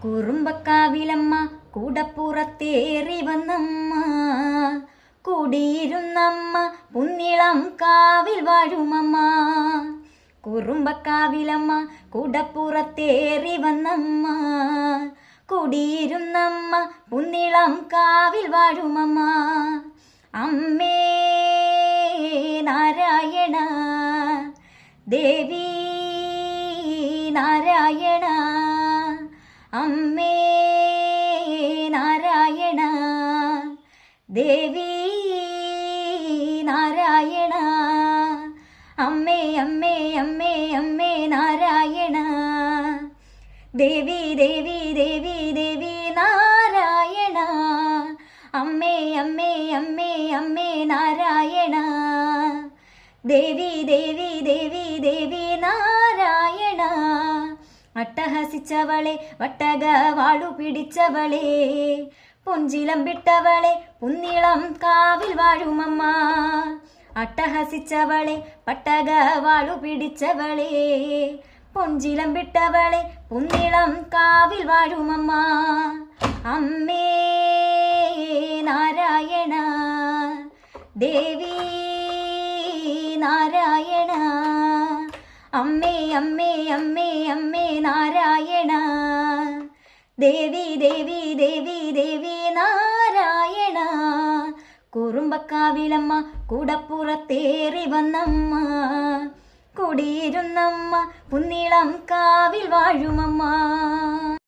കുറുമ്പക്കാവിലമ്മ കൂടപ്പുറത്തേറി വന്നമ്മ, കൂടിയിരുന്നമ്മ പുന്നിളം കാവിൽ വാഴുമമ്മ. കുറുമ്പക്കാവിലമ്മ കൂടപ്പുറത്തേറി വന്നമ്മ, കൂടിയിരുന്നമ്മ പുന്നിളം കാവിൽ വാഴുമമ്മ. അമ്മേ നാരായണ ദേവി നാരായണ, അമ്മേ നാരായണ ദേവി നാരായണ, അമ്മേ അമ്മേ അമ്മേ അമ്മേ നാരായണ ദേവി ദേവി ദേവി ദേവി നാരായണ, അമ്മേ അമ്മേ അമ്മേ അമ്മേ നാരായണ ദേവി ദേവി ദേവി ദേവി നാരായണ. അട്ടഹസിച്ചവളെ വട്ടക വാളു പിടിച്ചവളെ, പൊഞ്ചിലം വിട്ടവളെ പുന്നിളം കാവിൽ വാഴുമമ്മ. അട്ടഹസിച്ചവളെ പട്ടക വാളു പിടിച്ചവളെ, പൊഞ്ചിലം വിട്ടവളെ പുന്നിളം കാവിൽ വാഴുമമ്മ. അമ്മേ നാരായണ ദേവി നാരായണ, അമ്മേ അമ്മേ അമ്മേ അമ്മേ നാരായണ ദേവി ദേവി ദേവി ദേവി നാരായണ. കുറുമ്പക്കാവിലമ്മ കൂടപ്പുറത്തേറി വന്നമ്മ, കുടിയിരുന്നമ്മ പുന്നിളം കാവിൽ വാഴുമമ്മ.